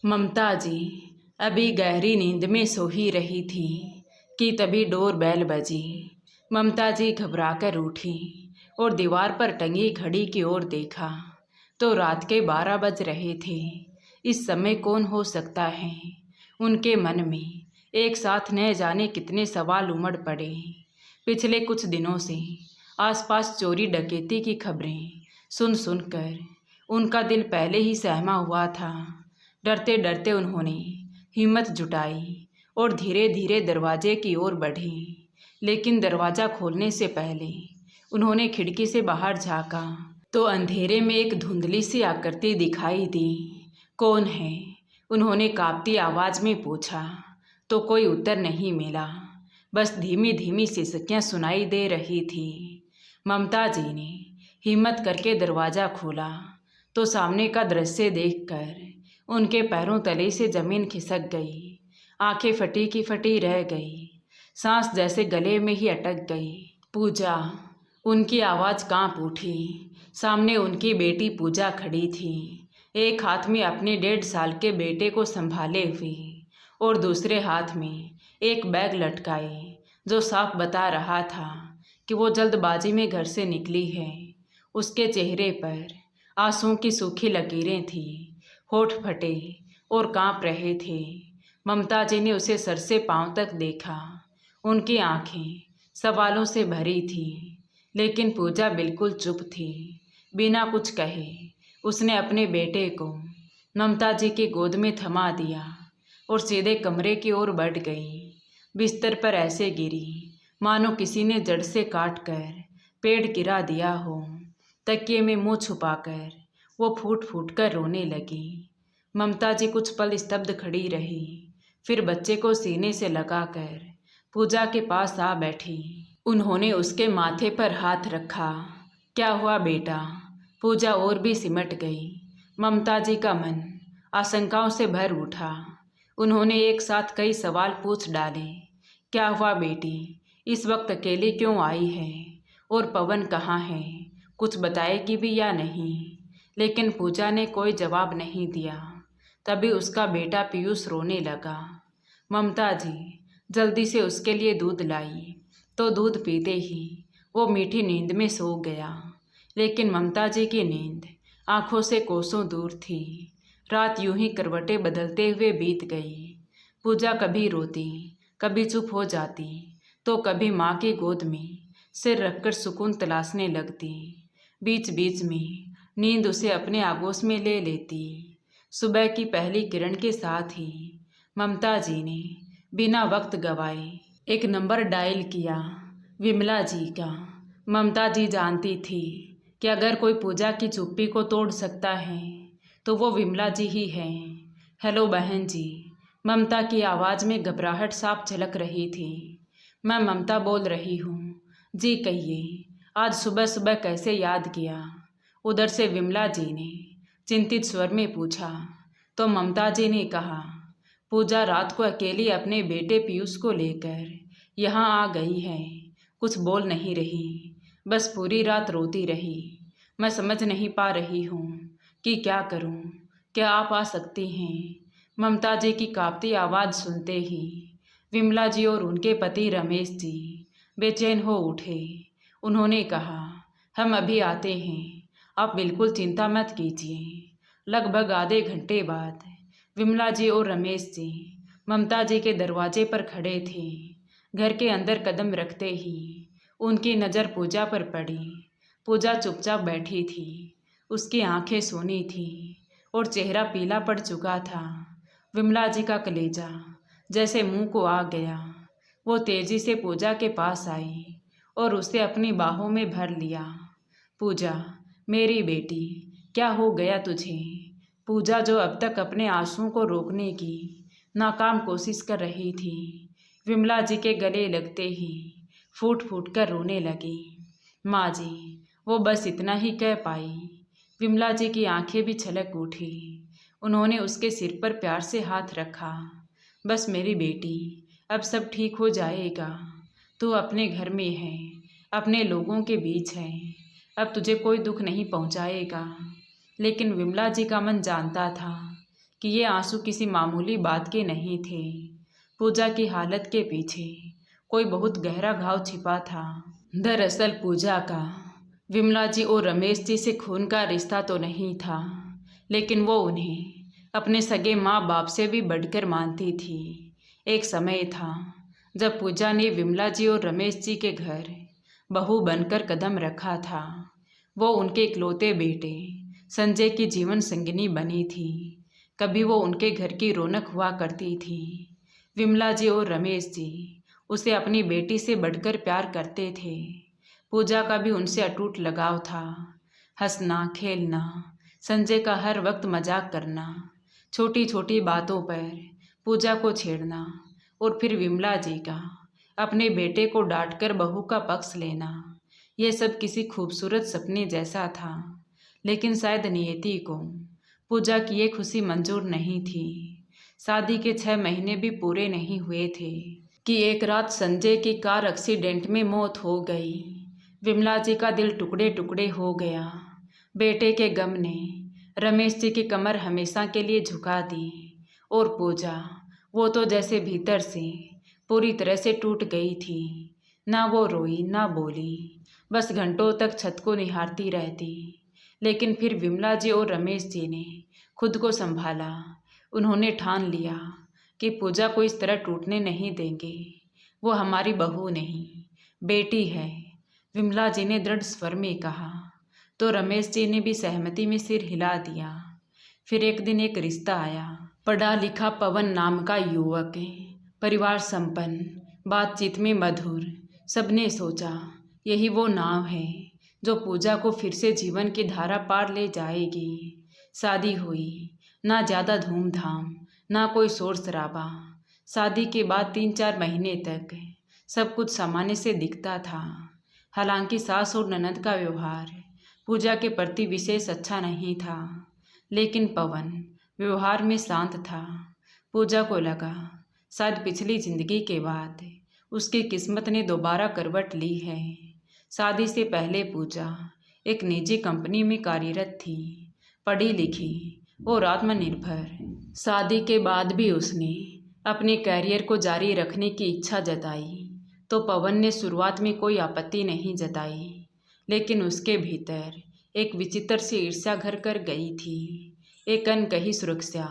ममता जी अभी गहरी नींद में सो ही रही थी कि तभी डोर बेल बजी। ममता जी घबराकर उठी और दीवार पर टंगी घड़ी की ओर देखा तो रात के 12 बज रहे थे। इस समय कौन हो सकता है? उनके मन में एक साथ न जाने कितने सवाल उमड़ पड़े। पिछले कुछ दिनों से आसपास चोरी डकैती की खबरें सुन सुनकर उनका दिल पहले ही सहमा हुआ था। डरते डरते उन्होंने हिम्मत जुटाई और धीरे धीरे दरवाजे की ओर बढ़ी। लेकिन दरवाज़ा खोलने से पहले उन्होंने खिड़की से बाहर झांका तो अंधेरे में एक धुंधली सी आकृति दिखाई दी। कौन है? उन्होंने कांपती आवाज़ में पूछा तो कोई उत्तर नहीं मिला। बस धीमी धीमी सिसकियाँ सुनाई दे रही थी। ममता जी ने हिम्मत करके दरवाज़ा खोला तो सामने का दृश्य देखकर उनके पैरों तले से ज़मीन खिसक गई। आंखें फटी की फटी रह गई, सांस जैसे गले में ही अटक गई। पूजा! उनकी आवाज़ कांप उठी। सामने उनकी बेटी पूजा खड़ी थी, एक हाथ में अपने 1.5 साल के बेटे को संभाले हुए और दूसरे हाथ में एक बैग लटकाए जो साफ बता रहा था कि वो जल्दबाजी में घर से निकली है। उसके चेहरे पर आंसुओं की सूखी लकीरें थीं, होठ फटे और कांप रहे थे। ममता जी ने उसे सर से पांव तक देखा। उनकी आंखें सवालों से भरी थीं, लेकिन पूजा बिल्कुल चुप थी। बिना कुछ कहे उसने अपने बेटे को ममता जी की गोद में थमा दिया और सीधे कमरे की ओर बढ़ गई। बिस्तर पर ऐसे गिरी मानो किसी ने जड़ से काट कर पेड़ गिरा दिया हो। तकिए में मुंह छुपाकर वो फूट फूट कर रोने लगी। ममता जी कुछ पल स्तब्ध खड़ी रही, फिर बच्चे को सीने से लगाकर पूजा के पास आ बैठी। उन्होंने उसके माथे पर हाथ रखा। क्या हुआ बेटा? पूजा और भी सिमट गई। ममता जी का मन आशंकाओं से भर उठा। उन्होंने एक साथ कई सवाल पूछ डाले। क्या हुआ बेटी? इस वक्त अकेली क्यों आई है? और पवन कहाँ है? कुछ बताएगी भी या नहीं? लेकिन पूजा ने कोई जवाब नहीं दिया। तभी उसका बेटा पीयूष रोने लगा। ममता जी जल्दी से उसके लिए दूध लाई तो दूध पीते ही वो मीठी नींद में सो गया। लेकिन ममता जी की नींद आंखों से कोसों दूर थी। रात यूं ही करवटें बदलते हुए बीत गई। पूजा कभी रोती, कभी चुप हो जाती तो कभी माँ की गोद में सिर रखकर सुकून तलाशने लगती। बीच बीच में नींद उसे अपने आगोश में ले लेती। सुबह की पहली किरण के साथ ही ममता जी ने बिना वक्त गवाए एक नंबर डायल किया, विमला जी का। ममता जी जानती थी कि अगर कोई पूजा की चुप्पी को तोड़ सकता है तो वो विमला जी ही हैं। हेलो बहन जी। ममता की आवाज़ में घबराहट साफ झलक रही थी। मैं ममता बोल रही हूँ। जी कहिए, आज सुबह सुबह कैसे याद किया? उधर से विमला जी ने चिंतित स्वर में पूछा तो ममता जी ने कहा, पूजा रात को अकेली अपने बेटे पीयूष को लेकर यहाँ आ गई है। कुछ बोल नहीं रही, बस पूरी रात रोती रही। मैं समझ नहीं पा रही हूँ कि क्या करूँ। क्या आप आ सकती हैं? ममता जी की कांपती आवाज़ सुनते ही विमला जी और उनके पति रमेश जी बेचैन हो उठे। उन्होंने कहा, हम अभी आते हैं, आप बिल्कुल चिंता मत कीजिए। लगभग आधे घंटे बाद विमला जी और रमेश जी ममता जी के दरवाजे पर खड़े थे। घर के अंदर कदम रखते ही उनकी नज़र पूजा पर पड़ी। पूजा चुपचाप बैठी थी। उसकी आंखें सूनी थी और चेहरा पीला पड़ चुका था। विमला जी का कलेजा जैसे मुंह को आ गया। वो तेजी से पूजा के पास आई और उसे अपनी बाहों में भर लिया। पूजा, मेरी बेटी, क्या हो गया तुझे? पूजा जो अब तक अपने आंसुओं को रोकने की नाकाम कोशिश कर रही थी, विमला जी के गले लगते ही फूट फूट कर रोने लगी। माँ जी, वो बस इतना ही कह पाई। विमला जी की आंखें भी छलक उठी। उन्होंने उसके सिर पर प्यार से हाथ रखा। बस मेरी बेटी, अब सब ठीक हो जाएगा। तू अपने घर में है, अपने लोगों के बीच है, अब तुझे कोई दुख नहीं पहुंचाएगा। लेकिन विमला जी का मन जानता था कि ये आंसू किसी मामूली बात के नहीं थे। पूजा की हालत के पीछे कोई बहुत गहरा घाव छिपा था। दरअसल पूजा का विमला जी और रमेश जी से खून का रिश्ता तो नहीं था, लेकिन वो उन्हें अपने सगे माँ बाप से भी बढ़कर मानती थी। एक समय था जब पूजा ने विमला जी और रमेश जी के घर बहू बनकर कदम रखा था। वो उनके इकलौते बेटे संजय की जीवन संगिनी बनी थी। कभी वो उनके घर की रौनक हुआ करती थी। विमला जी और रमेश जी उसे अपनी बेटी से बढ़कर प्यार करते थे। पूजा का भी उनसे अटूट लगाव था। हंसना, खेलना, संजय का हर वक्त मजाक करना, छोटी छोटी बातों पर पूजा को छेड़ना और फिर विमला जी का अपने बेटे को डांटकर बहू का पक्ष लेना, यह सब किसी खूबसूरत सपने जैसा था। लेकिन शायद नियति को पूजा की ये खुशी मंजूर नहीं थी। शादी के 6 महीने भी पूरे नहीं हुए थे कि एक रात संजय की कार एक्सीडेंट में मौत हो गई। विमला जी का दिल टुकड़े टुकड़े हो गया। बेटे के गम ने रमेश जी की कमर हमेशा के लिए झुका दी। और पूजा, वो तो जैसे भीतर से पूरी तरह से टूट गई थी। ना वो रोई ना बोली, बस घंटों तक छत को निहारती रहती। लेकिन फिर विमला जी और रमेश जी ने खुद को संभाला। उन्होंने ठान लिया कि पूजा को इस तरह टूटने नहीं देंगे। वो हमारी बहू नहीं, बेटी है, विमला जी ने दृढ़ स्वर में कहा। तो रमेश जी ने भी सहमति में सिर हिला दिया। फिर एक दिन एक रिश्ता आया। पढ़ा लिखा पवन नाम का युवक, परिवार संपन्न, बातचीत में मधुर। सबने सोचा यही वो नाव है जो पूजा को फिर से जीवन की धारा पार ले जाएगी। शादी हुई। ना ज़्यादा धूमधाम, ना कोई शोर शराबा। शादी के बाद 3-4 महीने तक सब कुछ सामान्य से दिखता था। हालांकि सास और ननद का व्यवहार पूजा के प्रति विशेष अच्छा नहीं था, लेकिन पवन व्यवहार में शांत था। पूजा को लगा शायद पिछली जिंदगी के बाद उसकी किस्मत ने दोबारा करवट ली है। शादी से पहले पूजा एक निजी कंपनी में कार्यरत थी, पढ़ी लिखी और आत्मनिर्भर। शादी के बाद भी उसने अपने करियर को जारी रखने की इच्छा जताई तो पवन ने शुरुआत में कोई आपत्ति नहीं जताई, लेकिन उसके भीतर एक विचित्र सी ईर्ष्या घर कर गई थी, एक अनकही सुरक्षा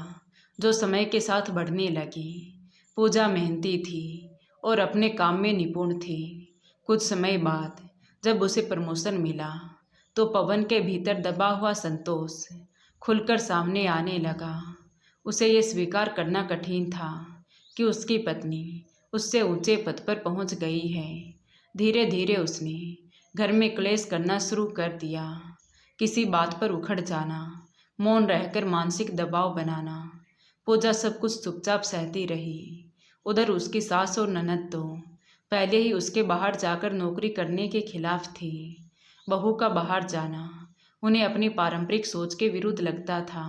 जो समय के साथ बढ़ने लगी। पूजा मेहनती थी और अपने काम में निपुण थी। कुछ समय बाद जब उसे प्रमोशन मिला तो पवन के भीतर दबा हुआ संतोष खुलकर सामने आने लगा। उसे ये स्वीकार करना कठिन था कि उसकी पत्नी उससे ऊंचे पद पर पहुंच गई है। धीरे धीरे उसने घर में क्लेश करना शुरू कर दिया। किसी बात पर उखड़ जाना, मौन रहकर मानसिक दबाव बनाना। पूजा सब कुछ चुपचाप सहती रही। उधर उसकी सास और ननद तो पहले ही उसके बाहर जाकर नौकरी करने के खिलाफ थी। बहू का बाहर जाना उन्हें अपनी पारंपरिक सोच के विरुद्ध लगता था।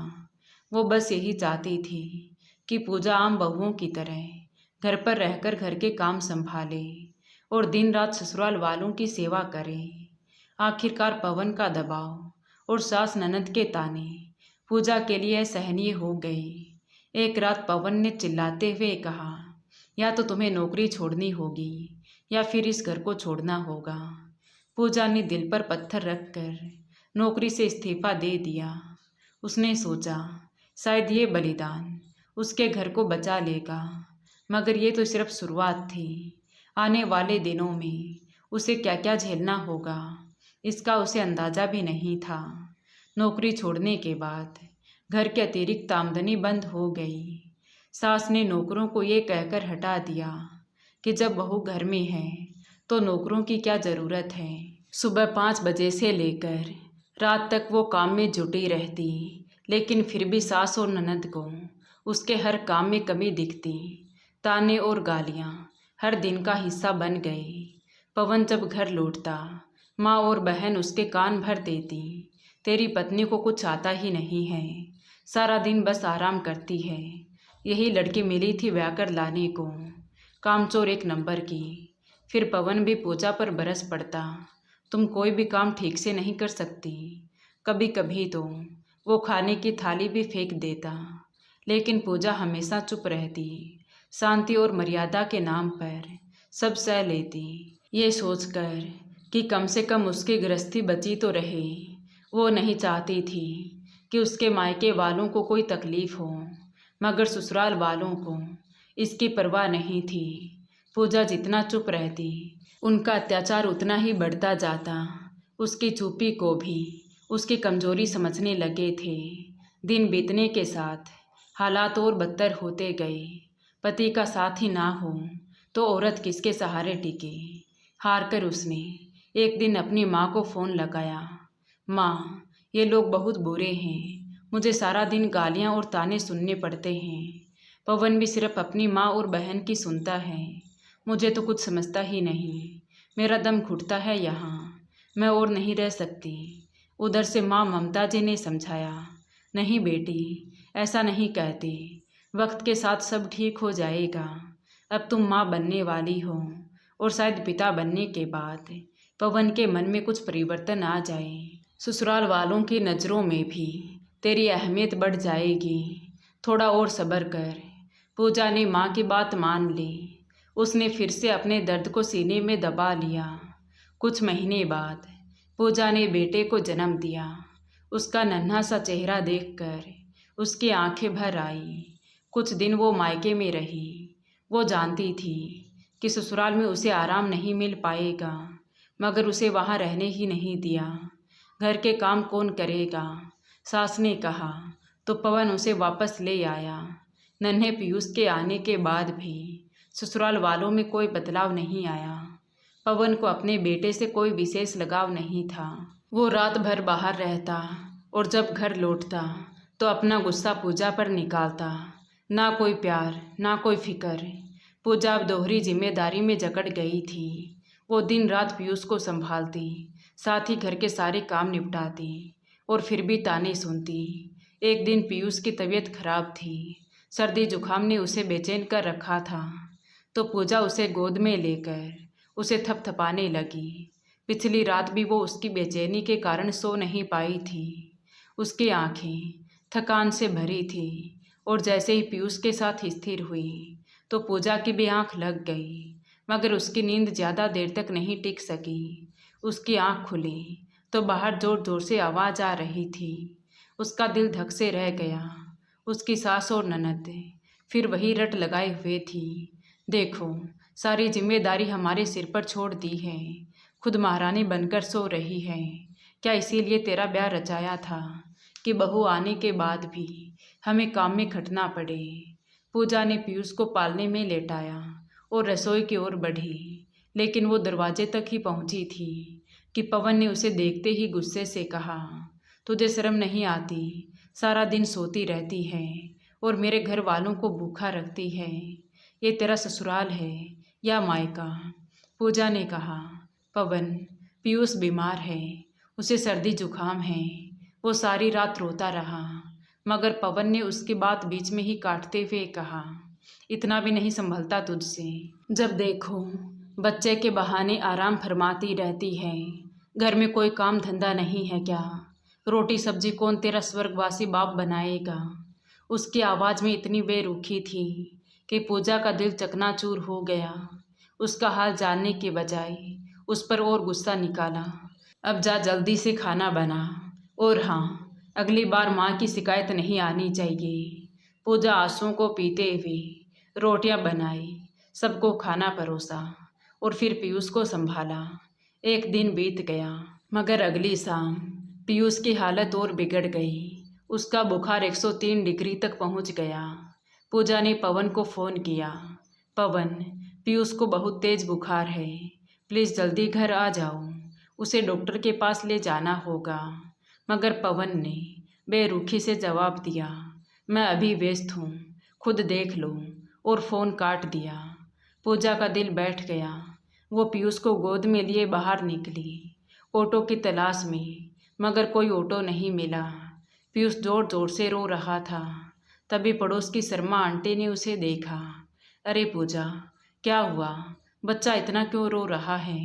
वो बस यही चाहती थी कि पूजा आम बहुओं की तरह घर पर रहकर घर के काम संभाले और दिन रात ससुराल वालों की सेवा करे। आखिरकार पवन का दबाव और सास ननद के ताने पूजा के लिए असहनीय हो गई। एक रात पवन ने चिल्लाते हुए कहा, या तो तुम्हें नौकरी छोड़नी होगी या फिर इस घर को छोड़ना होगा। पूजा ने दिल पर पत्थर रखकर नौकरी से इस्तीफा दे दिया। उसने सोचा शायद ये बलिदान उसके घर को बचा लेगा, मगर ये तो सिर्फ शुरुआत थी। आने वाले दिनों में उसे क्या क्या झेलना होगा इसका उसे अंदाज़ा भी नहीं था। नौकरी छोड़ने के बाद घर की अतिरिक्त आमदनी बंद हो गई। सास ने नौकरों को ये कहकर हटा दिया कि जब बहू घर में है तो नौकरों की क्या ज़रूरत है। सुबह 5 बजे से लेकर रात तक वो काम में जुटी रहती, लेकिन फिर भी सास और ननद को उसके हर काम में कमी दिखती। ताने और गालियाँ हर दिन का हिस्सा बन गए। पवन जब घर लौटता माँ और बहन उसके कान भर देती, तेरी पत्नी को कुछ आता ही नहीं है, सारा दिन बस आराम करती है, यही लड़की मिली थी ब्याह कर लाने को, कामचोर एक नंबर की। फिर पवन भी पूजा पर बरस पड़ता, तुम कोई भी काम ठीक से नहीं कर सकती। कभी कभी तो वो खाने की थाली भी फेंक देता, लेकिन पूजा हमेशा चुप रहती, शांति और मर्यादा के नाम पर सब सह लेती। ये सोचकर कि कम से कम उसकी गृहस्थी बची तो रहे, वो नहीं चाहती थी कि उसके मायके वालों को कोई तकलीफ हो, मगर ससुराल वालों को इसकी परवाह नहीं थी। पूजा जितना चुप रहती, उनका अत्याचार उतना ही बढ़ता जाता। उसकी चुप्पी को भी उसकी कमजोरी समझने लगे थे। दिन बीतने के साथ हालात और बदतर होते गए। पति का साथ ही ना हो तो औरत किसके सहारे टिके। हार कर उसने एक दिन अपनी माँ को फ़ोन लगाया। माँ, ये लोग बहुत बुरे हैं, मुझे सारा दिन गालियाँ और ताने सुनने पड़ते हैं। पवन भी सिर्फ अपनी माँ और बहन की सुनता है, मुझे तो कुछ समझता ही नहीं। मेरा दम घुटता है यहाँ, मैं और नहीं रह सकती। उधर से माँ ममता जी ने समझाया, नहीं बेटी, ऐसा नहीं कहते, वक्त के साथ सब ठीक हो जाएगा। अब तुम माँ बनने वाली हो और शायद पिता बनने के बाद पवन के मन में कुछ परिवर्तन आ जाए। ससुराल वालों की नज़रों में भी तेरी अहमियत बढ़ जाएगी। थोड़ा और सब्र कर। पूजा ने माँ की बात मान ली। उसने फिर से अपने दर्द को सीने में दबा लिया। कुछ महीने बाद पूजा ने बेटे को जन्म दिया। उसका नन्हा सा चेहरा देखकर उसकी आंखें भर आई। कुछ दिन वो मायके में रही। वो जानती थी कि ससुराल में उसे आराम नहीं मिल पाएगा, मगर उसे वहाँ रहने ही नहीं दिया। घर के काम कौन करेगा, सास ने कहा, तो पवन उसे वापस ले आया। नन्हे पीयूष के आने के बाद भी ससुराल वालों में कोई बदलाव नहीं आया। पवन को अपने बेटे से कोई विशेष लगाव नहीं था। वो रात भर बाहर रहता और जब घर लौटता तो अपना गुस्सा पूजा पर निकालता। ना कोई प्यार, ना कोई फिक्र। पूजा अब दोहरी जिम्मेदारी में जकड़ गई थी। वो दिन रात पीयूष को संभालती, साथ ही घर के सारे काम निपटाती और फिर भी ताने सुनती। एक दिन पीयूष की तबीयत खराब थी, सर्दी जुकाम ने उसे बेचैन कर रखा था, तो पूजा उसे गोद में लेकर उसे थपथपाने लगी। पिछली रात भी वो उसकी बेचैनी के कारण सो नहीं पाई थी। उसकी आंखें थकान से भरी थी और जैसे ही पीयूष के साथ स्थिर हुई तो पूजा की भी आंख लग गई, मगर उसकी नींद ज़्यादा देर तक नहीं टिक सकी। उसकी आंख खुली तो बाहर जोर जोर से आवाज़ आ रही थी। उसका दिल धक से रह गया। उसकी सास और ननद फिर वही रट लगाए हुए थी। देखो, सारी जिम्मेदारी हमारे सिर पर छोड़ दी है, खुद महारानी बनकर सो रही है। क्या इसीलिए तेरा ब्याह रचाया था कि बहू आने के बाद भी हमें काम में खटना पड़े। पूजा ने पीयूष को पालने में लेटाया और रसोई की ओर बढ़ी, लेकिन वो दरवाजे तक ही पहुंची थी कि पवन ने उसे देखते ही गुस्से से कहा, तुझे शर्म नहीं आती? सारा दिन सोती रहती है और मेरे घर वालों को भूखा रखती है। ये तेरा ससुराल है या मायका? पूजा ने कहा, पवन, पीयूष बीमार है, उसे सर्दी जुकाम है। वो सारी रात रोता रहा, मगर पवन ने उसकी बात बीच में ही काटते हुए कहा, इतना भी नहीं संभलता तुझसे? जब देखो बच्चे के बहाने आराम फरमाती रहती है। घर में कोई काम धंधा नहीं है क्या? रोटी सब्जी कौन तेरा स्वर्गवासी बाप बनाएगा? उसकी आवाज़ में इतनी बेरुखी थी कि पूजा का दिल चकनाचूर हो गया। उसका हाल जानने के बजाय उस पर और गुस्सा निकाला। अब जा जल्दी से खाना बना, और हाँ, अगली बार माँ की शिकायत नहीं आनी चाहिए। पूजा आंसुओं को पीते हुए रोटियां बनाई, सबको खाना परोसा और फिर पीयूष को संभाला। एक दिन बीत गया, मगर अगली शाम पीयूष की हालत और बिगड़ गई। उसका बुखार 103 डिग्री तक पहुंच गया। पूजा ने पवन को फ़ोन किया, पवन, पीयूष को बहुत तेज़ बुखार है, प्लीज़ जल्दी घर आ जाओ, उसे डॉक्टर के पास ले जाना होगा। मगर पवन ने बेरुखी से जवाब दिया, मैं अभी व्यस्त हूँ, खुद देख लो, और फ़ोन काट दिया। पूजा का दिल बैठ गया। वो पीयूष को गोद में लिए बाहर निकली, ऑटो की तलाश में, मगर कोई ऑटो नहीं मिला। पीयूष ज़ोर ज़ोर से रो रहा था। तभी पड़ोस की शर्मा आंटी ने उसे देखा। अरे पूजा, क्या हुआ? बच्चा इतना क्यों रो रहा है?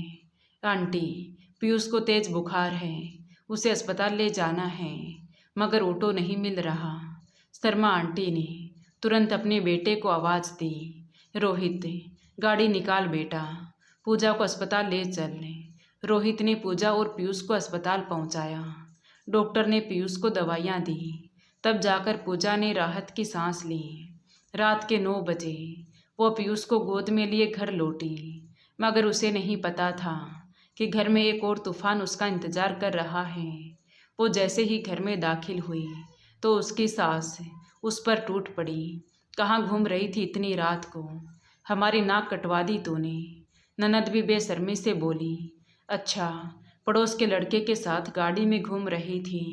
आंटी, पीयूष को तेज़ बुखार है, उसे अस्पताल ले जाना है, मगर ऑटो नहीं मिल रहा। शर्मा आंटी ने तुरंत अपने बेटे को आवाज़ दी, रोहित गाड़ी निकाल बेटा, पूजा को अस्पताल ले चल। रोहित ने पूजा और पीयूष को अस्पताल पहुंचाया। डॉक्टर ने पीयूष को दवाइयां दी, तब जाकर पूजा ने राहत की सांस ली। रात के 9 बजे वो पीयूष को गोद में लिए घर लौटी, मगर उसे नहीं पता था कि घर में एक और तूफान उसका इंतज़ार कर रहा है। वो जैसे ही घर में दाखिल हुई तो उसकी सांस उस पर टूट पड़ी। कहाँ घूम रही थी इतनी रात को? हमारी नाक कटवा दी तूने। ननद भी बेशर्मी से बोली। अच्छा, पड़ोस के लड़के के साथ गाड़ी में घूम रही थी।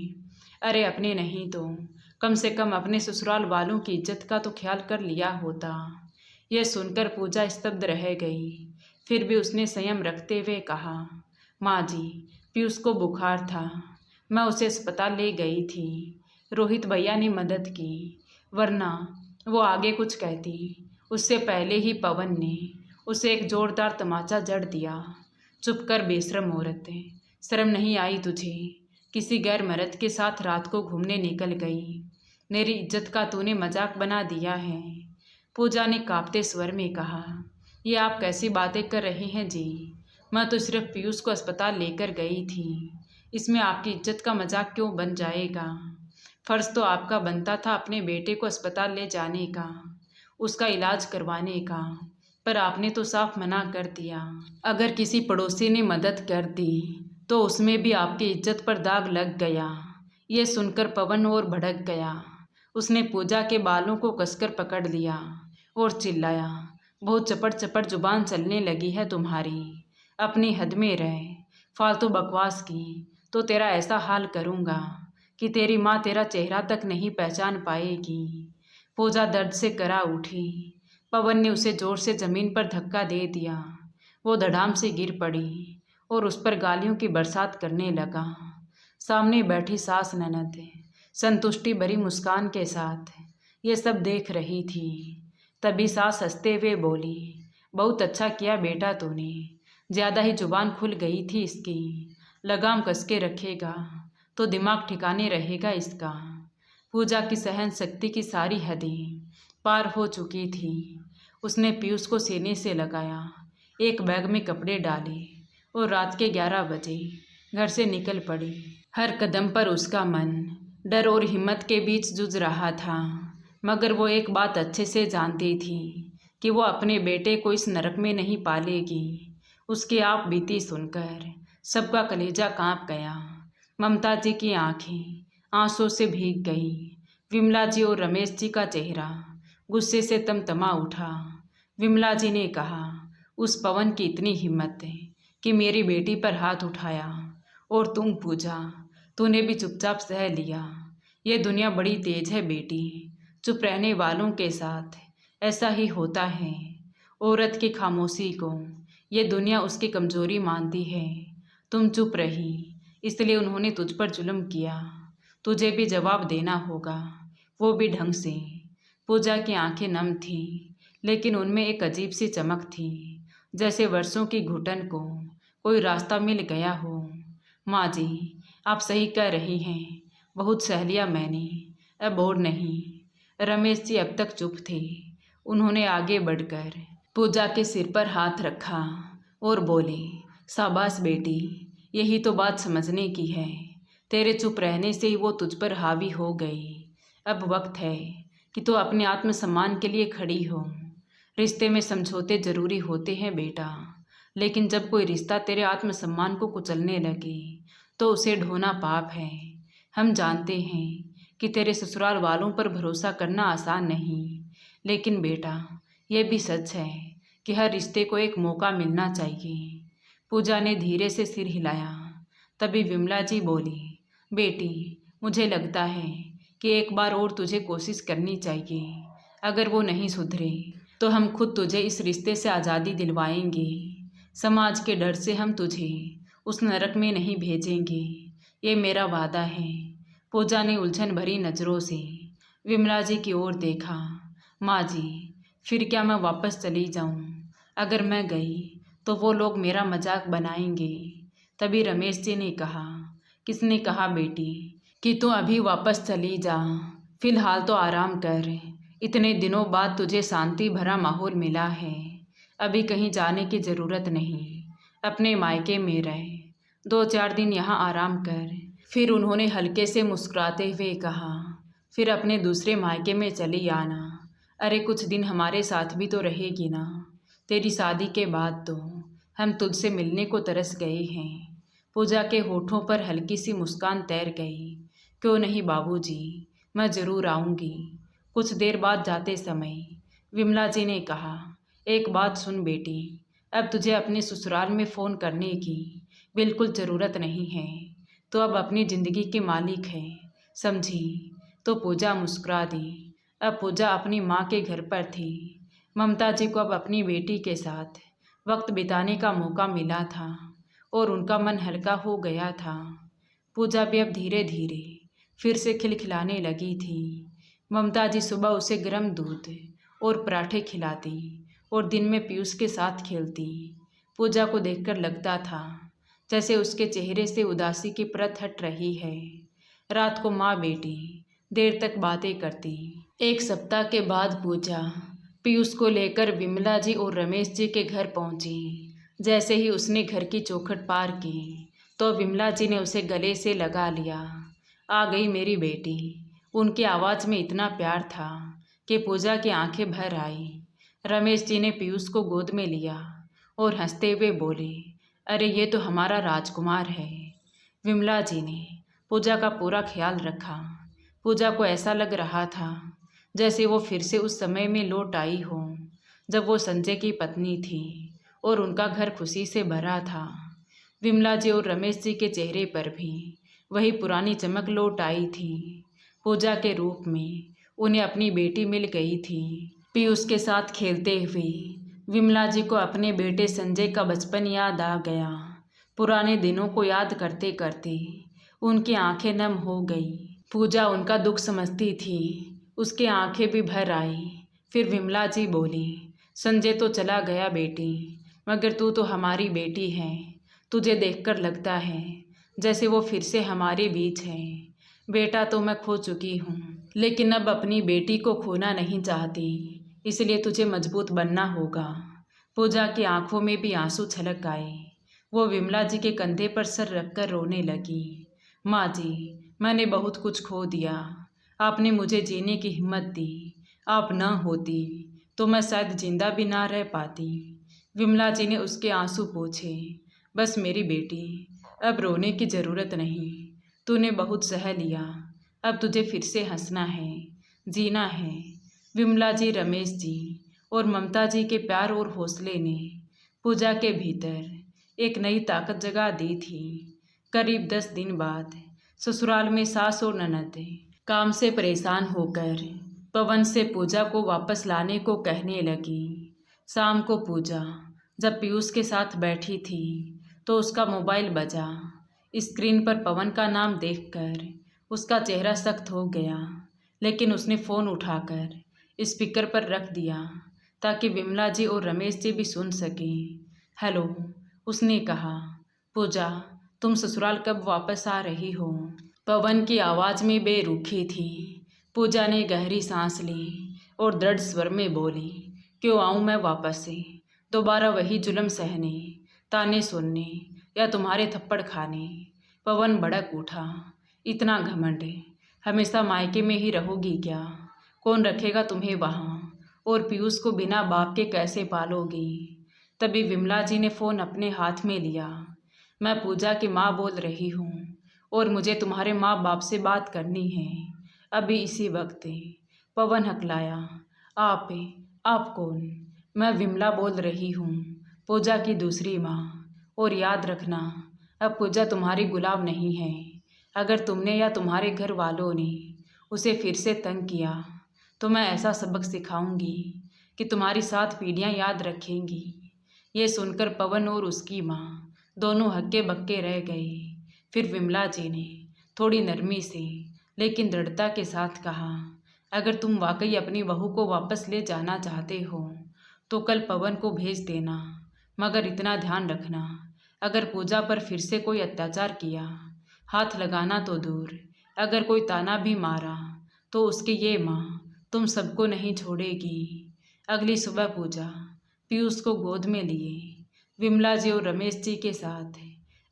अरे अपने नहीं तो कम से कम अपने ससुराल वालों की इज्जत का तो ख्याल कर लिया होता। यह सुनकर पूजा स्तब्ध रह गई। फिर भी उसने संयम रखते हुए कहा, माँ जी, पीयूष को बुखार था, मैं उसे अस्पताल ले गई थी। रोहित भैया ने मदद की, वरना वो आगे कुछ कहती। उससे पहले ही पवन ने उसे एक जोरदार तमाचा जड़ दिया। चुप कर बेशरम औरत, शर्म नहीं आई तुझे? किसी गैर मर्द के साथ रात को घूमने निकल गई। मेरी इज्जत का तूने मजाक बना दिया है। पूजा ने कांपते स्वर में कहा, ये आप कैसी बातें कर रहे हैं जी? मैं तो सिर्फ पीयूष को अस्पताल लेकर गई थी, इसमें आपकी इज्जत का मजाक क्यों बन जाएगा? फ़र्ज़ तो आपका बनता था अपने बेटे को अस्पताल ले जाने का, उसका इलाज करवाने का, पर आपने तो साफ मना कर दिया। अगर किसी पड़ोसी ने मदद कर दी तो उसमें भी आपकी इज्जत पर दाग लग गया। ये सुनकर पवन और भड़क गया। उसने पूजा के बालों को कसकर पकड़ लिया और चिल्लाया, बहुत चपड़ चपड़ जुबान चलने लगी है तुम्हारी, अपनी हद में रह। फालतू बकवास की तो तेरा ऐसा हाल करूँगा कि तेरी माँ तेरा चेहरा तक नहीं पहचान पाएगी। पूजा दर्द से करा उठी। पवन ने उसे जोर से ज़मीन पर धक्का दे दिया। वो धड़ाम से गिर पड़ी और उस पर गालियों की बरसात करने लगा। सामने बैठी सास ननद संतुष्टि भरी मुस्कान के साथ ये सब देख रही थी। तभी सास हंसते हुए बोली, बहुत अच्छा किया बेटा तूने, ज़्यादा ही जुबान खुल गई थी इसकी, लगाम कस के रखेगा तो दिमाग ठिकाने रहेगा इसका। पूजा की सहन शक्ति की सारी हदें पार हो चुकी थी। उसने पीयूष को सीने से लगाया, एक बैग में कपड़े डाले और रात के 11 बजे घर से निकल पड़ी। हर कदम पर उसका मन डर और हिम्मत के बीच जूझ रहा था, मगर वो एक बात अच्छे से जानती थी कि वो अपने बेटे को इस नरक में नहीं पालेगी। उसकी आप बीती सुनकर सबका कलेजा कांप गया। ममता जी की आंखें आंसू से भीग गई। विमला जी और रमेश जी का चेहरा गुस्से से तमतमा उठा। विमला जी ने कहा, उस पवन की इतनी हिम्मत है कि मेरी बेटी पर हाथ उठाया, और तुम पूजा, तूने भी चुपचाप सह लिया। ये दुनिया बड़ी तेज है बेटी, चुप रहने वालों के साथ ऐसा ही होता है। औरत की खामोशी को ये दुनिया उसकी कमजोरी मानती है। तुम चुप रही, इसलिए उन्होंने तुझ पर जुल्म किया। तुझे भी जवाब देना होगा, वो भी ढंग से। पूजा की आंखें नम थीं, लेकिन उनमें एक अजीब सी चमक थी, जैसे वर्षों की घुटन को कोई रास्ता मिल गया हो। माँ जी, आप सही कह रही हैं, बहुत सह लिया मैंने, अब और नहीं। रमेश जी अब तक चुप थे। उन्होंने आगे बढ़कर पूजा के सिर पर हाथ रखा और बोले, शाबाश बेटी, यही तो बात समझने की है। तेरे चुप रहने से ही वो तुझ पर हावी हो गई। अब वक्त है कि तू अपने आत्मसम्मान के लिए खड़ी हो। रिश्ते में समझौते जरूरी होते हैं बेटा, लेकिन जब कोई रिश्ता तेरे आत्मसम्मान को कुचलने लगे तो उसे ढोना पाप है। हम जानते हैं कि तेरे ससुराल वालों पर भरोसा करना आसान नहीं, लेकिन बेटा यह भी सच है कि हर रिश्ते को एक मौका मिलना चाहिए। पूजा ने धीरे से सिर हिलाया। तभी विमला जी बोली, बेटी, मुझे लगता है कि एक बार और तुझे कोशिश करनी चाहिए। अगर वो नहीं सुधरे तो हम खुद तुझे इस रिश्ते से आज़ादी दिलवाएंगे। समाज के डर से हम तुझे उस नरक में नहीं भेजेंगे, ये मेरा वादा है। पूजा ने उलझन भरी नज़रों से विमला जी की ओर देखा। माँ जी, फिर क्या मैं वापस चली जाऊँ? अगर मैं गई तो वो लोग मेरा मजाक बनाएंगे। तभी रमेश जी ने कहा, किसने कहा बेटी कि तू अभी वापस चली जा? फिलहाल तो आराम कर, इतने दिनों बाद तुझे शांति भरा माहौल मिला है, अभी कहीं जाने की ज़रूरत नहीं। अपने मायके में रह, 2-4 दिन यहाँ आराम कर। फिर उन्होंने हल्के से मुस्कुराते हुए कहा, फिर अपने दूसरे मायके में चली आना। अरे कुछ दिन हमारे साथ भी तो रहेगी ना। तेरी शादी के बाद तो हम तुझसे मिलने को तरस गए हैं। पूजा के होठों पर हल्की सी मुस्कान तैर गई। क्यों नहीं बाबूजी, मैं ज़रूर आऊँगी। कुछ देर बाद जाते समय विमला जी ने कहा, एक बात सुन बेटी, अब तुझे अपने ससुराल में फ़ोन करने की बिल्कुल ज़रूरत नहीं है। तो अब अपनी ज़िंदगी की मालिक है, समझी। तो पूजा मुस्कुरा दी। अब पूजा अपनी माँ के घर पर थी। ममता जी को अब अपनी बेटी के साथ वक्त बिताने का मौका मिला था और उनका मन हल्का हो गया था। पूजा भी अब धीरे धीरे फिर से खिलखिलाने लगी थी। ममता जी सुबह उसे गर्म दूध और पराठे खिलाती और दिन में पीयूष के साथ खेलती। पूजा को देखकर लगता था जैसे उसके चेहरे से उदासी की परत हट रही है। रात को माँ बेटी देर तक बातें करती। एक सप्ताह के बाद पूजा पीयूष को लेकर विमला जी और रमेश जी के घर पहुंची। जैसे ही उसने घर की चौखट पार की तो विमला जी ने उसे गले से लगा लिया। आ गई मेरी बेटी। उनकी आवाज़ में इतना प्यार था कि पूजा की आंखें भर आई। रमेश जी ने पीयूष को गोद में लिया और हंसते हुए बोले, अरे ये तो हमारा राजकुमार है। विमला जी ने पूजा का पूरा ख्याल रखा। पूजा को ऐसा लग रहा था जैसे वो फिर से उस समय में लौट आई हो जब वो संजय की पत्नी थी और उनका घर खुशी से भरा था। विमला जी और रमेश जी के चेहरे पर भी वही पुरानी चमक लौट आई थी। पूजा के रूप में उन्हें अपनी बेटी मिल गई थी। पीयूष के साथ खेलते हुए विमला जी को अपने बेटे संजय का बचपन याद आ गया। पुराने दिनों को याद करते करते उनकी आंखें नम हो गई। पूजा उनका दुख समझती थी, उसकी आंखें भी भर आई। फिर विमला जी बोली, संजय तो चला गया बेटी, मगर तू तो हमारी बेटी है। तुझे देखकर लगता है जैसे वो फिर से हमारे बीच है। बेटा तो मैं खो चुकी हूँ, लेकिन अब अपनी बेटी को खोना नहीं चाहती, इसलिए तुझे मजबूत बनना होगा। पूजा की आंखों में भी आंसू छलक आए। वो विमला जी के कंधे पर सर रखकर रोने लगी। माँ जी, मैंने बहुत कुछ खो दिया। आपने मुझे जीने की हिम्मत दी। आप न होती तो मैं शायद जिंदा भी ना रह पाती। विमला जी ने उसके आंसू पोंछे। बस मेरी बेटी, अब रोने की ज़रूरत नहीं। तूने बहुत सह लिया, अब तुझे फिर से हंसना है, जीना है। विमला जी, रमेश जी और ममता जी के प्यार और हौसले ने पूजा के भीतर एक नई ताकत जगा दी थी। करीब 10 दिन बाद ससुराल में सास और ननद काम से परेशान होकर पवन से पूजा को वापस लाने को कहने लगी। शाम को पूजा जब पीयूष के साथ बैठी थी तो उसका मोबाइल बजा। स्क्रीन पर पवन का नाम देखकर उसका चेहरा सख्त हो गया, लेकिन उसने फ़ोन उठाकर स्पीकर पर रख दिया ताकि विमला जी और रमेश जी भी सुन सकें। हेलो, उसने कहा। पूजा, तुम ससुराल कब वापस आ रही हो? पवन की आवाज़ में बेरुखी थी। पूजा ने गहरी सांस ली और दृढ़ स्वर में बोली, क्यों आऊँ मैं वापस से? दोबारा वही जुल्म सहने, ताने सुनने या तुम्हारे थप्पड़ खाने? पवन भड़क उठा। इतना घमंड, हमेशा मायके में ही रहोगी क्या? कौन रखेगा तुम्हें वहाँ? और पीयूष को बिना बाप के कैसे पालोगी? तभी विमला जी ने फ़ोन अपने हाथ में लिया। मैं पूजा की माँ बोल रही हूँ और मुझे तुम्हारे माँ बाप से बात करनी है, अभी इसी वक्त। पवन हकलाया। आप कौन? मैं विमला बोल रही हूँ, पूजा की दूसरी माँ। और याद रखना, अब पूजा तुम्हारी गुलाम नहीं है। अगर तुमने या तुम्हारे घर वालों ने उसे फिर से तंग किया तो मैं ऐसा सबक सिखाऊंगी कि तुम्हारी 7 पीढ़ियाँ याद रखेंगी। ये सुनकर पवन और उसकी माँ दोनों हक्के बक्के रह गए। फिर विमला जी ने थोड़ी नरमी से लेकिन दृढ़ता के साथ कहा, अगर तुम वाकई अपनी बहू को वापस ले जाना चाहते हो तो कल पवन को भेज देना, मगर इतना ध्यान रखना, अगर पूजा पर फिर से कोई अत्याचार किया, हाथ लगाना तो दूर, अगर कोई ताना भी मारा तो उसकी ये माँ तुम सबको नहीं छोड़ेगी। अगली सुबह पूजा पीयूष को गोद में लिए विमला जी और रमेश जी के साथ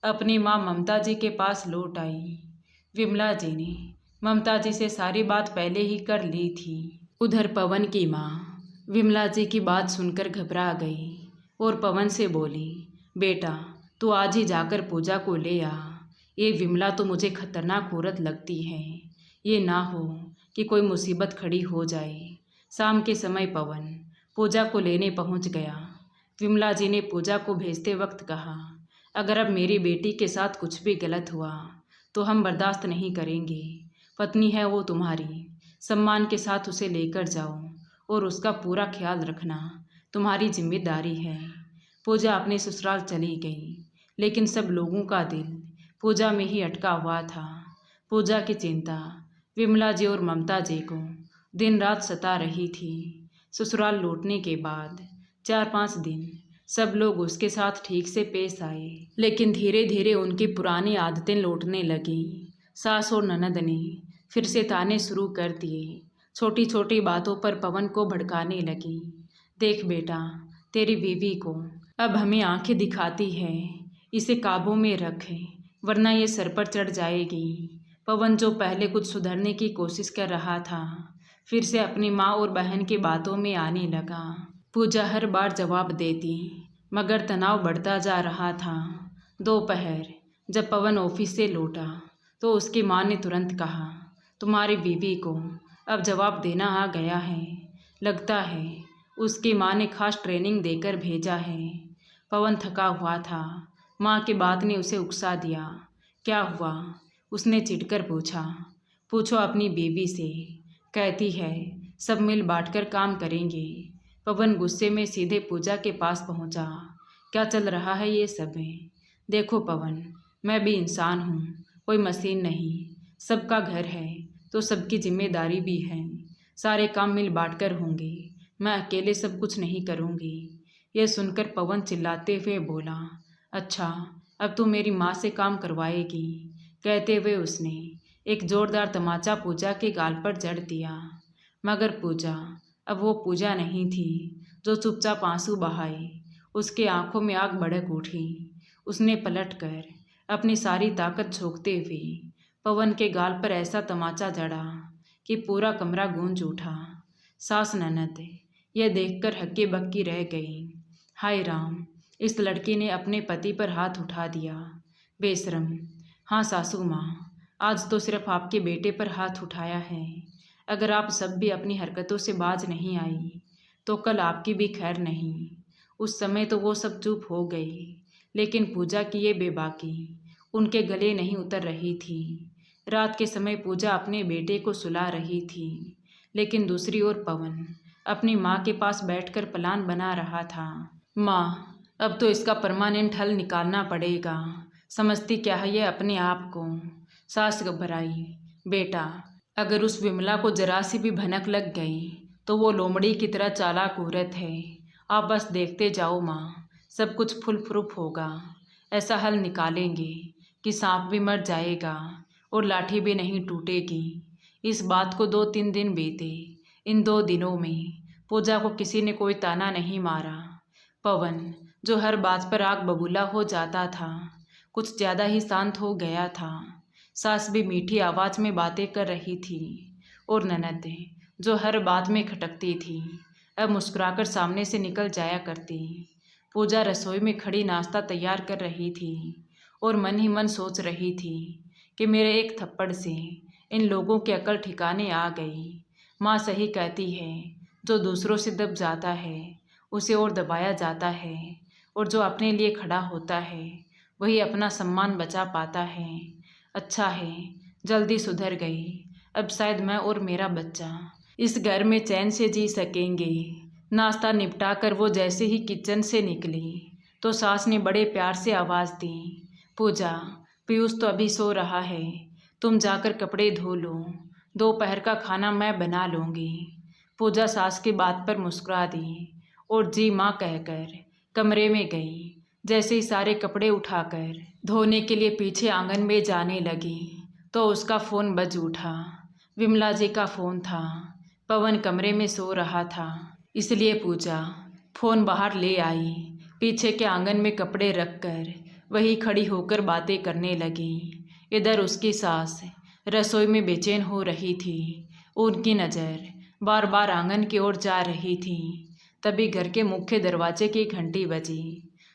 अपनी माँ ममता जी के पास लौट आई। विमला जी ने ममता जी से सारी बात पहले ही कर ली थी। उधर पवन की माँ विमला जी की बात सुनकर घबरा गई और पवन से बोली, बेटा तू आज ही जाकर पूजा को ले आ। ये विमला तो मुझे खतरनाक औरत लगती है, ये ना हो कि कोई मुसीबत खड़ी हो जाए। शाम के समय पवन पूजा को लेने पहुंच गया। विमला जी ने पूजा को भेजते वक्त कहा, अगर अब मेरी बेटी के साथ कुछ भी गलत हुआ तो हम बर्दाश्त नहीं करेंगे। पत्नी है वो तुम्हारी, सम्मान के साथ उसे लेकर जाओ और उसका पूरा ख्याल रखना तुम्हारी जिम्मेदारी है। पूजा अपने ससुराल चली गई, लेकिन सब लोगों का दिल पूजा में ही अटका हुआ था। पूजा की चिंता विमला जी और ममता जी को दिन रात सता रही थी। ससुराल लौटने के बाद 4-5 दिन सब लोग उसके साथ ठीक से पेश आए, लेकिन धीरे धीरे उनकी पुरानी आदतें लौटने लगीं। सास और ननद ने फिर से ताने शुरू कर दिए। छोटी छोटी बातों पर पवन को भड़काने लगी। देख बेटा, तेरी बीवी को अब हमें आंखें दिखाती है, इसे काबू में रख वरना ये सर पर चढ़ जाएगी। पवन जो पहले कुछ सुधरने की कोशिश कर रहा था, फिर से अपनी माँ और बहन की बातों में आने लगा। पूजा हर बार जवाब देती, मगर तनाव बढ़ता जा रहा था। दोपहर जब पवन ऑफिस से लौटा तो उसकी माँ ने तुरंत कहा, तुम्हारी बीवी को अब जवाब देना आ गया है। लगता है उसकी माँ ने खास ट्रेनिंग देकर भेजा है। पवन थका हुआ था। माँ की बात ने उसे उकसा दिया। क्या हुआ? उसने चिढ़कर पूछा। पूछो अपनी बीवी से, कहती है सब मिल बांटकर काम करेंगे। पवन गुस्से में सीधे पूजा के पास पहुंचा। क्या चल रहा है ये सब में? देखो पवन, मैं भी इंसान हूँ, कोई मशीन नहीं। सबका घर है तो सबकी जिम्मेदारी भी है। सारे काम मिल बांटकर होंगे, मैं अकेले सब कुछ नहीं करूँगी। यह सुनकर पवन चिल्लाते हुए बोला, अच्छा अब तू मेरी माँ से काम करवाएगी? कहते हुए उसने एक जोरदार तमाचा पूजा के गाल पर जड़ दिया। मगर पूजा अब वो पूजा नहीं थी जो चुपचाप आंसू बहाए। उसके आंखों में आग भड़क उठी। उसने पलटकर अपनी सारी ताकत झोंकते हुए पवन के गाल पर ऐसा तमाचा जड़ा कि पूरा कमरा गूंज उठा। सास ननद यह देखकर हक्की बक्की रह गई। हाय राम, इस लड़की ने अपने पति पर हाथ उठा दिया। बेशरम। हाँ सासू माँ, आज तो सिर्फ आपके बेटे पर हाथ उठाया है। अगर आप सब भी अपनी हरकतों से बाज नहीं आई तो कल आपकी भी खैर नहीं। उस समय तो वो सब चुप हो गई, लेकिन पूजा की ये बेबाकी उनके गले नहीं उतर रही थी। रात के समय पूजा अपने बेटे को सुला रही थी, लेकिन दूसरी ओर पवन अपनी माँ के पास बैठकर प्लान बना रहा था। माँ, अब तो इसका परमानेंट हल निकालना पड़ेगा। समझती क्या है ये अपने आप को? सास घबराई। बेटा, अगर उस विमला को जरा सी भी भनक लग गई तो वो लोमड़ी की तरह चालाक औरत है। आप बस देखते जाओ माँ, सब कुछ फुल प्रूफ होगा। ऐसा हल निकालेंगे कि सांप भी मर जाएगा और लाठी भी नहीं टूटेगी। इस बात को 2-3 दिन बीते। इन 2 दिनों में पूजा को किसी ने कोई ताना नहीं मारा। पवन जो हर बात पर आग बबूला हो जाता था, कुछ ज़्यादा ही शांत हो गया था। सास भी मीठी आवाज़ में बातें कर रही थी और ननद जो हर बात में खटकती थी अब मुस्कुराकर सामने से निकल जाया करती। पूजा रसोई में खड़ी नाश्ता तैयार कर रही थी और मन ही मन सोच रही थी कि मेरे एक थप्पड़ से इन लोगों की अकल ठिकाने आ गई। माँ सही कहती है, जो दूसरों से दब जाता है उसे और दबाया जाता है, और जो अपने लिए खड़ा होता है वही अपना सम्मान बचा पाता है। अच्छा है जल्दी सुधर गई, अब शायद मैं और मेरा बच्चा इस घर में चैन से जी सकेंगे। नाश्ता निपटा कर वो जैसे ही किचन से निकली तो सास ने बड़े प्यार से आवाज़ दी, पूजा, पीयूष तो अभी सो रहा है, तुम जाकर कपड़े धो लो, दोपहर का खाना मैं बना लूँगी। पूजा सास की बात पर मुस्कुरा दी और जी माँ कहकर कमरे में गई। जैसे ही सारे कपड़े उठाकर धोने के लिए पीछे आंगन में जाने लगी तो उसका फ़ोन बज उठा। विमला जी का फ़ोन था। पवन कमरे में सो रहा था, इसलिए पूजा फ़ोन बाहर ले आई। पीछे के आंगन में कपड़े रखकर वही खड़ी होकर बातें करने लगी। इधर उसकी सास रसोई में बेचैन हो रही थी। उनकी नज़र बार बार आंगन की ओर जा रही थी। तभी घर के मुख्य दरवाजे की घंटी बजी।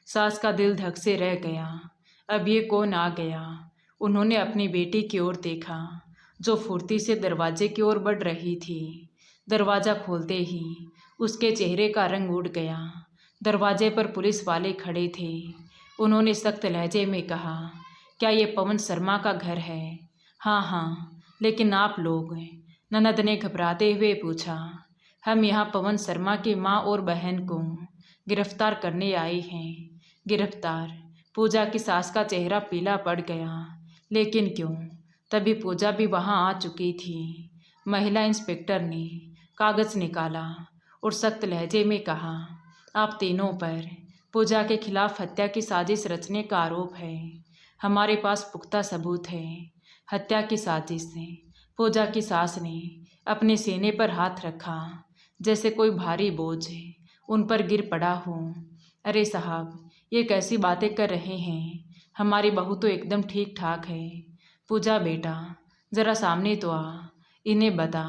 सास का दिल धक से रह गया। अब ये कौन आ गया? उन्होंने अपनी बेटी की ओर देखा, जो फुर्ती से दरवाजे की ओर बढ़ रही थी। दरवाज़ा खोलते ही उसके चेहरे का रंग उड़ गया। दरवाजे पर पुलिस वाले खड़े थे। उन्होंने सख्त लहजे में कहा, क्या ये पवन शर्मा का घर है? हाँ हाँ, लेकिन आप लोग? ननद ने घबराते हुए पूछा। हम यहाँ पवन शर्मा की माँ और बहन को गिरफ्तार करने आए हैं। गिरफ्तार? पूजा की सास का चेहरा पीला पड़ गया। लेकिन क्यों? तभी पूजा भी वहाँ आ चुकी थी। महिला इंस्पेक्टर ने कागज़ निकाला और सख्त लहजे में कहा, आप तीनों पर पूजा के खिलाफ हत्या की साजिश रचने का आरोप है। हमारे पास पुख्ता सबूत है। हत्या की साजिश से पूजा की सास ने अपने सीने पर हाथ रखा, जैसे कोई भारी बोझ उन पर गिर पड़ा हो। अरे साहब, ये कैसी बातें कर रहे हैं? हमारी बहू तो एकदम ठीक ठाक है। पूजा बेटा, ज़रा सामने तो आ, इन्हें बता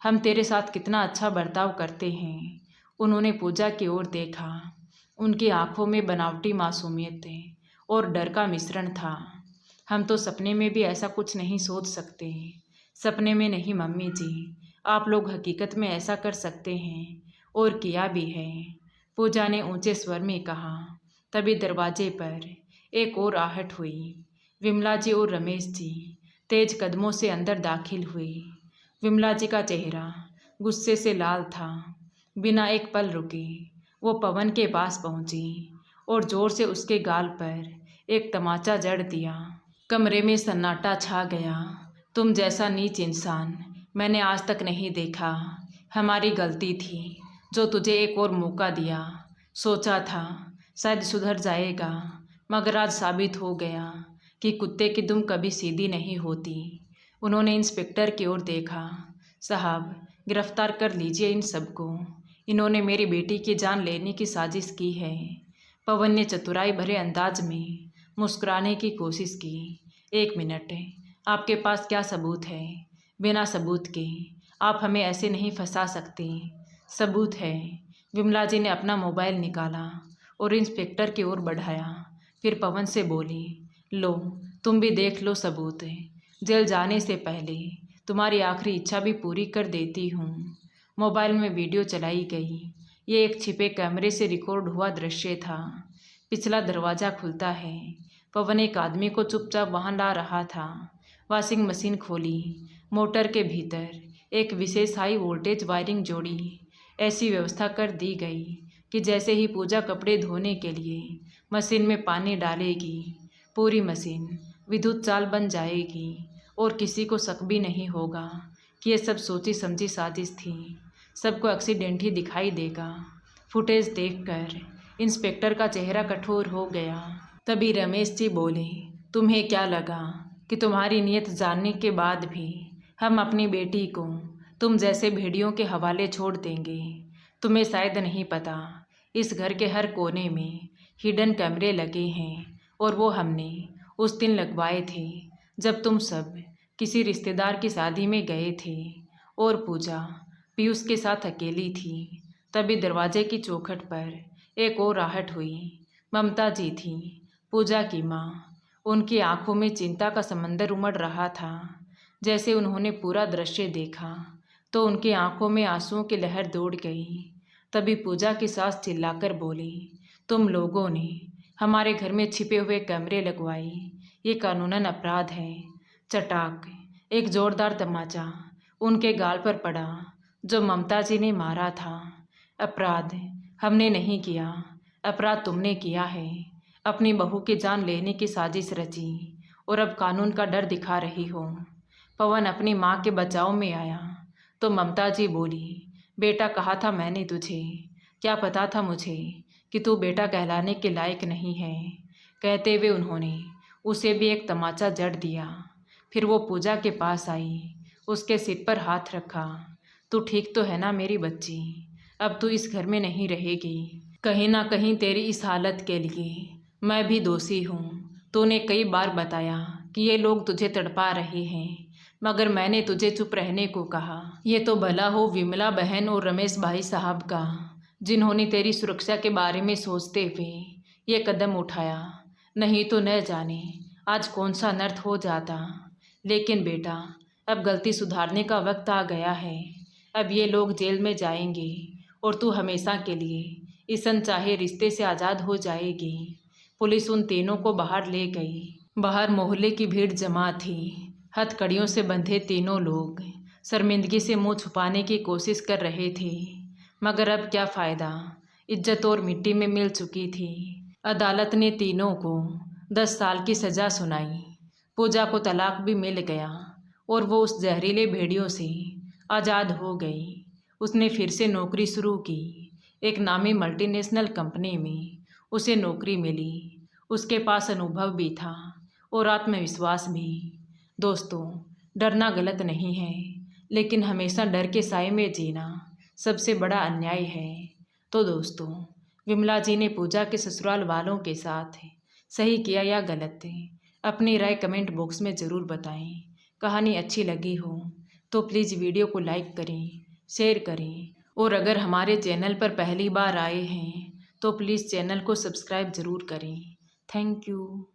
हम तेरे साथ कितना अच्छा बर्ताव करते हैं। उन्होंने पूजा की ओर देखा। उनकी आंखों में बनावटी मासूमियत और डर का मिश्रण था। हम तो सपने में भी ऐसा कुछ नहीं सोच सकते। सपने में नहीं मम्मी जी, आप लोग हकीकत में ऐसा कर सकते हैं और किया भी है, पूजा ने ऊंचे स्वर में कहा। तभी दरवाजे पर एक और आहट हुई। विमला जी और रमेश जी तेज कदमों से अंदर दाखिल हुए। विमला जी का चेहरा गुस्से से लाल था। बिना एक पल रुके वो पवन के पास पहुंची और जोर से उसके गाल पर एक तमाचा जड़ दिया। कमरे में सन्नाटा छा गया। तुम जैसा नीच इंसान मैंने आज तक नहीं देखा। हमारी गलती थी जो तुझे एक और मौका दिया। सोचा था शायद सुधर जाएगा, मगर आज साबित हो गया कि कुत्ते की दुम कभी सीधी नहीं होती। उन्होंने इंस्पेक्टर की ओर देखा। साहब, गिरफ्तार कर लीजिए इन सबको। इन्होंने मेरी बेटी की जान लेने की साजिश की है। पवन ने चतुराई भरे अंदाज में मुस्कुराने की कोशिश की। एक मिनट, आपके पास क्या सबूत है? बिना सबूत के आप हमें ऐसे नहीं फंसा सकते। सबूत है। विमला जी ने अपना मोबाइल निकाला और इंस्पेक्टर की ओर बढ़ाया। फिर पवन से बोली, लो तुम भी देख लो सबूत। जेल जाने से पहले तुम्हारी आखिरी इच्छा भी पूरी कर देती हूँ। मोबाइल में वीडियो चलाई गई। ये एक छिपे कैमरे से रिकॉर्ड हुआ दृश्य था। पिछला दरवाज़ा खुलता है। पवन एक आदमी को चुपचाप वहाँ ला रहा था। वॉशिंग मशीन खोली। मोटर के भीतर एक विशेष हाई वोल्टेज वायरिंग जोड़ी। ऐसी व्यवस्था कर दी गई कि जैसे ही पूजा कपड़े धोने के लिए मशीन में पानी डालेगी, पूरी मशीन विद्युत चाल बन जाएगी और किसी को शक भी नहीं होगा कि ये सब सोची समझी साजिश थी। सबको एक्सीडेंट ही दिखाई देगा। फुटेज देखकर इंस्पेक्टर का चेहरा कठोर हो गया। तभी रमेश जी बोले, तुम्हें क्या लगा कि तुम्हारी नीयत जानने के बाद भी हम अपनी बेटी को तुम जैसे भेड़ियों के हवाले छोड़ देंगे? तुम्हें शायद नहीं पता, इस घर के हर कोने में हिडन कैमरे लगे हैं और वो हमने उस दिन लगवाए थे जब तुम सब किसी रिश्तेदार की शादी में गए थे और पूजा पीयूष के साथ अकेली थी। तभी दरवाजे की चौखट पर एक और आहट हुई। ममता जी थी, पूजा की माँ। उनकी आंखों में चिंता का समंदर उमड़ रहा था। जैसे उन्होंने पूरा दृश्य देखा तो उनकी आंखों में आंसुओं की लहर दौड़ गई। तभी पूजा की सास चिल्लाकर बोली, तुम लोगों ने हमारे घर में छिपे हुए कैमरे लगवाए, ये कानूनन अपराध है। चटाक एक जोरदार तमाचा उनके गाल पर पड़ा जो ममता जी ने मारा था। अपराध हमने नहीं किया, अपराध तुमने किया है। अपनी बहू की जान लेने की साजिश रची और अब कानून का डर दिखा रही हो। पवन अपनी माँ के बचाव में आया तो ममता जी बोली, बेटा कहा था मैंने तुझे, क्या पता था मुझे कि तू बेटा कहलाने के लायक नहीं है। कहते हुए उन्होंने उसे भी एक तमाचा जड़ दिया। फिर वो पूजा के पास आई, उसके सिर पर हाथ रखा। तू ठीक तो है ना मेरी बच्ची? अब तू इस घर में नहीं रहेगी। कहीं ना कहीं तेरी इस हालत के लिए मैं भी दोषी हूँ। तूने कई बार बताया कि ये लोग तुझे तड़पा रहे हैं, मगर मैंने तुझे चुप रहने को कहा। ये तो भला हो विमला बहन और रमेश भाई साहब का, जिन्होंने तेरी सुरक्षा के बारे में सोचते हुए ये कदम उठाया। नहीं तो न जाने आज कौन सा अनर्थ हो जाता। लेकिन बेटा, अब गलती सुधारने का वक्त आ गया है। अब ये लोग जेल में जाएंगे और तू हमेशा के लिए इस अनचाहे रिश्ते से आज़ाद हो जाएगी। पुलिस उन तीनों को बाहर ले गई। बाहर मोहल्ले की भीड़ जमा थी। हथकड़ियों से बंधे तीनों लोग शर्मिंदगी से मुंह छुपाने की कोशिश कर रहे थे, मगर अब क्या फ़ायदा, इज्जत और मिट्टी में मिल चुकी थी। अदालत ने तीनों को 10 साल की सज़ा सुनाई। पूजा को तलाक भी मिल गया और वो उस जहरीले भेड़ियों से आज़ाद हो गई। उसने फिर से नौकरी शुरू की। एक नामी मल्टीनेशनल कंपनी में उसे नौकरी मिली। उसके पास अनुभव भी था और आत्मविश्वास भी। दोस्तों, डरना गलत नहीं है, लेकिन हमेशा डर के साए में जीना सबसे बड़ा अन्याय है। तो दोस्तों, विमला जी ने पूजा के ससुराल वालों के साथ सही किया या गलत? अपनी राय कमेंट बॉक्स में ज़रूर बताएं। कहानी अच्छी लगी हो तो प्लीज़ वीडियो को लाइक करें, शेयर करें, और अगर हमारे चैनल पर पहली बार आए हैं तो प्लीज़ चैनल को सब्सक्राइब ज़रूर करें। Thank you.